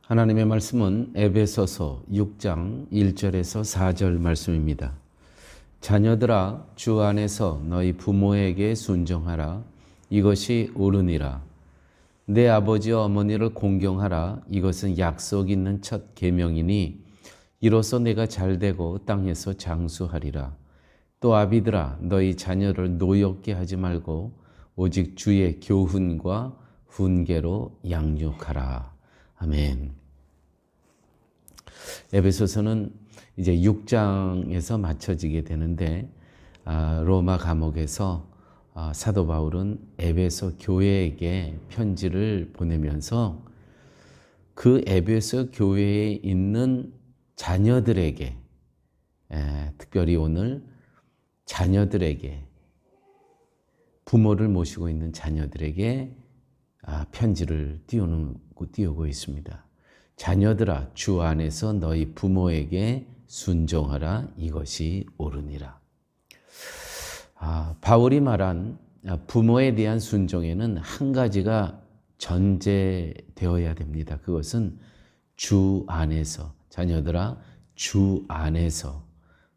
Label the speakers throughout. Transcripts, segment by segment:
Speaker 1: 하나님의 말씀은 에베소서 6장 1절에서 4절 말씀입니다. 자녀들아, 주 안에서 너희 부모에게 순종하라. 이것이 옳으니라. 내 아버지와 어머니를 공경하라. 이것은 약속 있는 첫 계명이니 이로써 내가 잘되고 땅에서 장수하리라. 또 아비들아, 너희 자녀를 노엽게 하지 말고 오직 주의 교훈과 훈계로 양육하라. 아멘. 에베소서는 이제 6장에서 맞춰지게 되는데 로마 감옥에서 사도 바울은 에베소 교회에게 편지를 보내면서 그 에베소 교회에 있는 자녀들에게, 특별히 오늘 자녀들에게, 부모를 모시고 있는 자녀들에게 편지를 띄우고 있습니다. 자녀들아, 주 안에서 너희 부모에게 순종하라. 이것이 옳으니라. 바울이 말한 부모에 대한 순종에는 한 가지가 전제되어야 됩니다. 그것은 주 안에서, 자녀들아, 주 안에서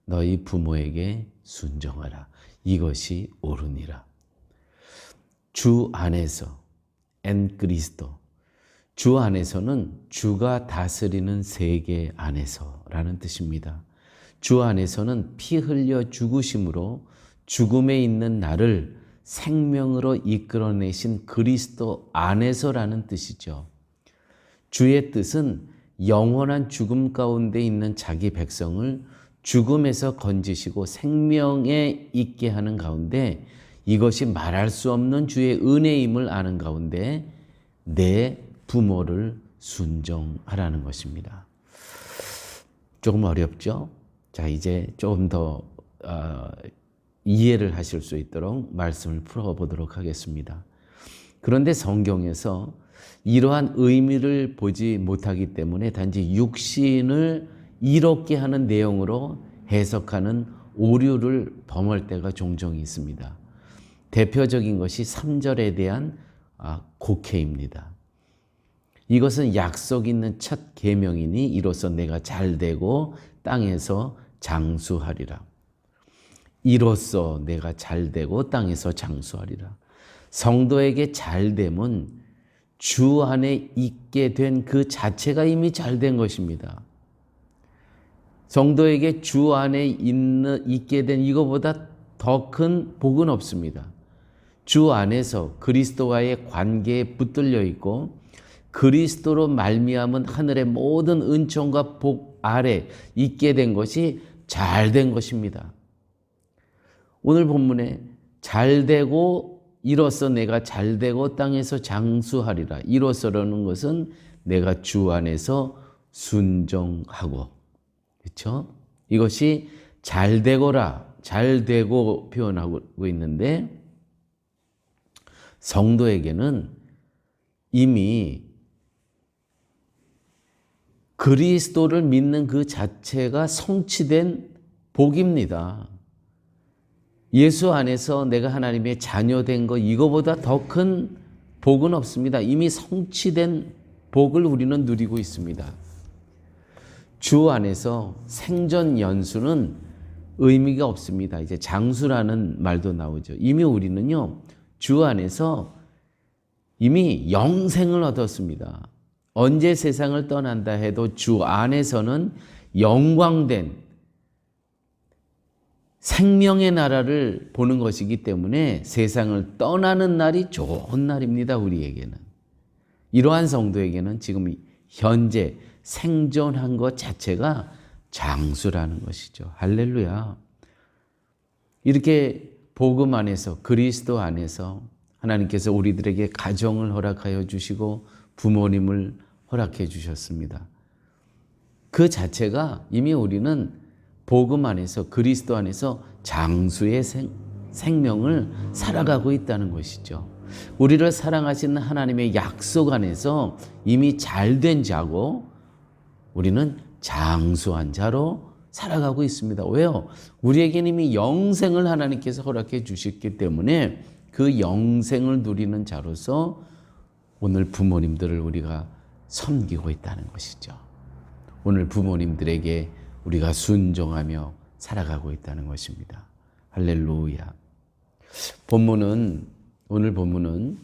Speaker 1: 너희 부모에게 순종하라. 이것이 옳으니라. 주 안에서, 엔 그리스도. 주 안에서는 주가 다스리는 세계 안에서라는 뜻입니다. 주 안에서는 피 흘려 죽으심으로 죽음에 있는 나를 생명으로 이끌어내신 그리스도 안에서라는 뜻이죠. 주의 뜻은 영원한 죽음 가운데 있는 자기 백성을 죽음에서 건지시고 생명에 있게 하는 가운데, 이것이 말할 수 없는 주의 은혜임을 아는 가운데 내 부모를 순종하라는 것입니다. 조금 어렵죠? 자, 이제 조금 더 이해를 하실 수 있도록 말씀을 풀어보도록 하겠습니다. 그런데 성경에서 이러한 의미를 보지 못하기 때문에 단지 육신을 이롭게 하는 내용으로 해석하는 오류를 범할 때가 종종 있습니다. 대표적인 것이 3절에 대한 곡해입니다. 이것은 약속 있는 첫 계명이니 이로써 내가 잘되고 땅에서 장수하리라. 이로써 내가 잘되고 땅에서 장수하리라. 성도에게 잘됨은 주 안에 있게 된 그 자체가 이미 잘된 것입니다. 성도에게 주 안에 있게 된 이거보다 더 큰 복은 없습니다. 주 안에서 그리스도와의 관계에 붙들려 있고 그리스도로 말미암은 하늘의 모든 은총과 복 아래 있게 된 것이 잘된 것입니다. 오늘 본문에 잘되고 이로써 내가 잘되고 땅에서 장수하리라. 이로써라는 것은 내가 주 안에서 순종하고, 그렇죠? 이것이 잘되고라, 잘되고 표현하고 있는데 성도에게는 이미 그리스도를 믿는 그 자체가 성취된 복입니다. 예수 안에서 내가 하나님의 자녀된 것, 이거보다 더 큰 복은 없습니다. 이미 성취된 복을 우리는 누리고 있습니다. 주 안에서 생전 연수는 의미가 없습니다. 이제 장수라는 말도 나오죠. 이미 우리는요, 주 안에서 이미 영생을 얻었습니다. 언제 세상을 떠난다 해도 주 안에서는 영광된 생명의 나라를 보는 것이기 때문에 세상을 떠나는 날이 좋은 날입니다. 우리에게는. 이러한 성도에게는 지금 현재 생존한 것 자체가 장수라는 것이죠. 할렐루야. 이렇게 복음 안에서, 그리스도 안에서 하나님께서 우리들에게 가정을 허락하여 주시고 부모님을 허락해 주셨습니다. 그 자체가 이미 우리는 복음 안에서, 그리스도 안에서 장수의 생명을 살아가고 있다는 것이죠. 우리를 사랑하시는 하나님의 약속 안에서 이미 잘된 자고 우리는 장수한 자로 살아가고 있습니다. 왜요? 우리에게는 이미 영생을 하나님께서 허락해 주셨기 때문에 그 영생을 누리는 자로서 오늘 부모님들을 우리가 섬기고 있다는 것이죠. 오늘 부모님들에게 우리가 순종하며 살아가고 있다는 것입니다. 할렐루야. 오늘 본문은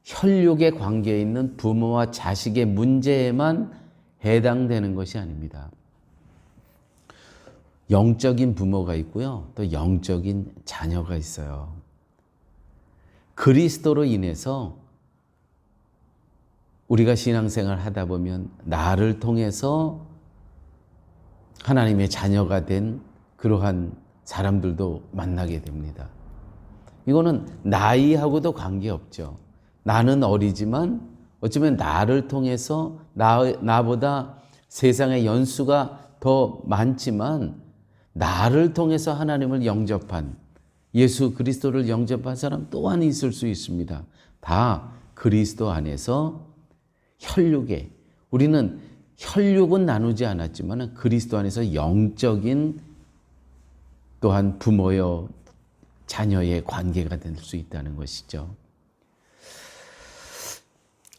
Speaker 1: 혈육의 관계에 있는 부모와 자식의 문제에만 해당되는 것이 아닙니다. 영적인 부모가 있고요. 또 영적인 자녀가 있어요. 그리스도로 인해서 우리가 신앙생활 하다 보면 나를 통해서 하나님의 자녀가 된 그러한 사람들도 만나게 됩니다. 이거는 나이하고도 관계없죠. 나는 어리지만 어쩌면 나를 통해서 나보다 세상의 연수가 더 많지만 나를 통해서 하나님을 영접한, 예수 그리스도를 영접한 사람 또한 있을 수 있습니다. 다 그리스도 안에서 혈육에, 우리는 혈육은 나누지 않았지만 그리스도 안에서 영적인 또한 부모여 자녀의 관계가 될 수 있다는 것이죠.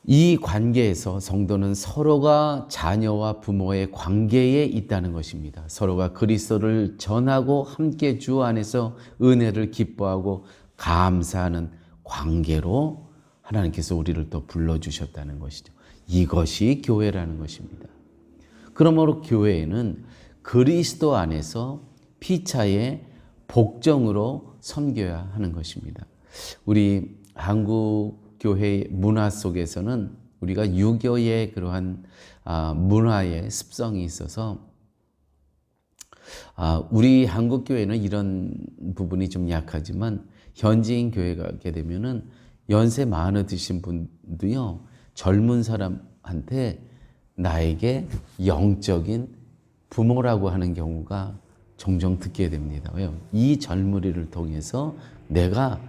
Speaker 1: 이 관계에서 성도는 서로가 자녀와 부모의 관계에 있다는 것입니다. 서로가 그리스도를 전하고 함께 주 안에서 은혜를 기뻐하고 감사하는 관계로 하나님께서 우리를 또 불러주셨다는 것이죠. 이것이 교회라는 것입니다. 그러므로 교회에는 그리스도 안에서 피차의 복정으로 섬겨야 하는 것입니다. 우리 한국 교회의 문화 속에서는 우리가 유교의 그러한 문화의 습성이 있어서 우리 한국 교회는 이런 부분이 좀 약하지만 현지인 교회 가게 되면은 연세 많으신 분도요, 젊은 사람한테 나에게 영적인 부모라고 하는 경우가 종종 듣게 됩니다. 왜요? 이 젊은이를 통해서 내가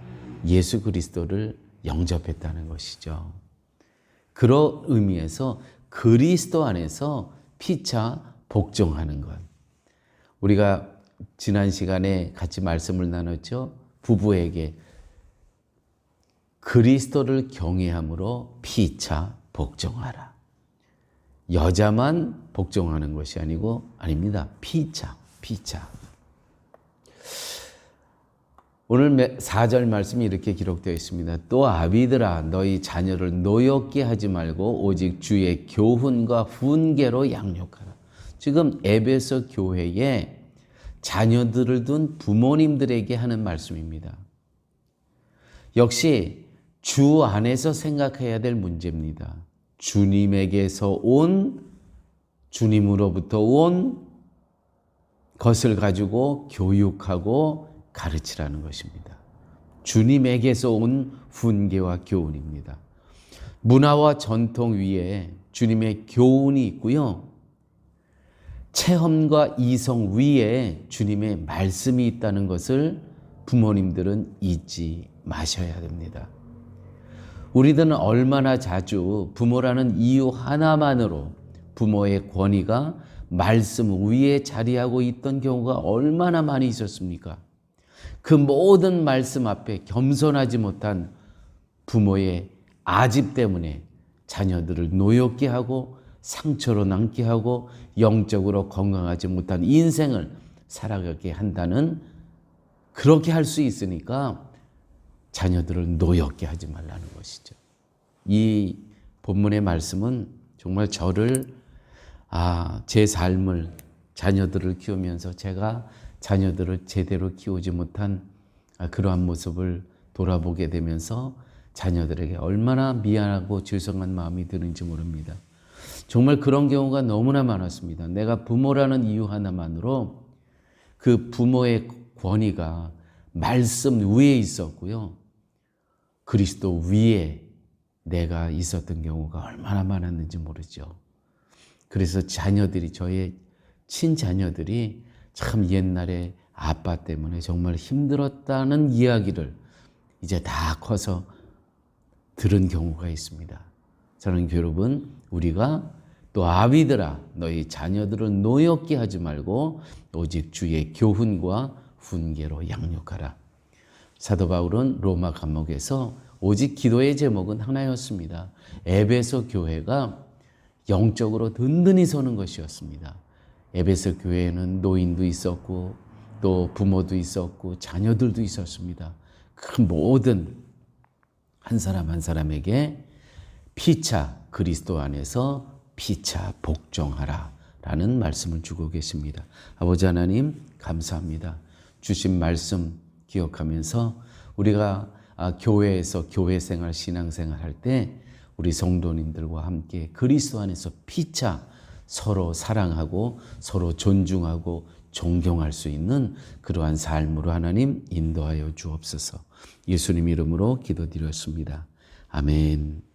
Speaker 1: 예수 그리스도를 영접했다는 것이죠. 그런 의미에서 그리스도 안에서 피차 복종하는 것. 우리가 지난 시간에 같이 말씀을 나눴죠. 부부에게 그리스도를 경외함으로 피차 복종하라. 여자만 복종하는 것이 아닙니다. 피차. 오늘 4절 말씀이 이렇게 기록되어 있습니다. 또 아비들아 너희 자녀를 노엽게 하지 말고 오직 주의 교훈과 훈계로 양육하라. 지금 에베소 교회에 자녀들을 둔 부모님들에게 하는 말씀입니다. 역시 주 안에서 생각해야 될 문제입니다. 주님으로부터 온 것을 가지고 교육하고 가르치라는 것입니다. 주님에게서 온 훈계와 교훈입니다. 문화와 전통 위에 주님의 교훈이 있고요. 체험과 이성 위에 주님의 말씀이 있다는 것을 부모님들은 잊지 마셔야 됩니다. 우리들은 얼마나 자주 부모라는 이유 하나만으로 부모의 권위가 말씀 위에 자리하고 있던 경우가 얼마나 많이 있었습니까? 그 모든 말씀 앞에 겸손하지 못한 부모의 아집 때문에 자녀들을 노엽게 하고 상처로 남게 하고 영적으로 건강하지 못한 인생을 살아가게 한다는, 그렇게 할 수 있으니까 자녀들을 노엽게 하지 말라는 것이죠. 이 본문의 말씀은 정말 저를 제 삶을, 자녀들을 키우면서 제가 자녀들을 제대로 키우지 못한 그러한 모습을 돌아보게 되면서 자녀들에게 얼마나 미안하고 죄송한 마음이 드는지 모릅니다. 정말 그런 경우가 너무나 많았습니다. 내가 부모라는 이유 하나만으로 그 부모의 권위가 말씀 위에 있었고요. 그리스도 위에 내가 있었던 경우가 얼마나 많았는지 모르죠. 그래서 자녀들이, 저의 친자녀들이 참 옛날에 아빠 때문에 정말 힘들었다는 이야기를 이제 다 커서 들은 경우가 있습니다. 저는 여러분, 우리가 또 아비들아 너희 자녀들을 노엽게 하지 말고 오직 주의 교훈과 훈계로 양육하라. 사도 바울은 로마 감옥에서 오직 기도의 제목은 하나였습니다. 에베소 교회가 영적으로 든든히 서는 것이었습니다. 에베소 교회에는 노인도 있었고 또 부모도 있었고 자녀들도 있었습니다. 그 모든 한 사람 한 사람에게 피차 그리스도 안에서 피차 복종하라 라는 말씀을 주고 계십니다. 아버지 하나님 감사합니다. 주신 말씀 기억하면서 우리가 교회에서 교회생활 신앙생활 할 때 우리 성도님들과 함께 그리스도 안에서 피차 서로 사랑하고 서로 존중하고 존경할 수 있는 그러한 삶으로 하나님 인도하여 주옵소서. 예수님 이름으로 기도드렸습니다. 아멘.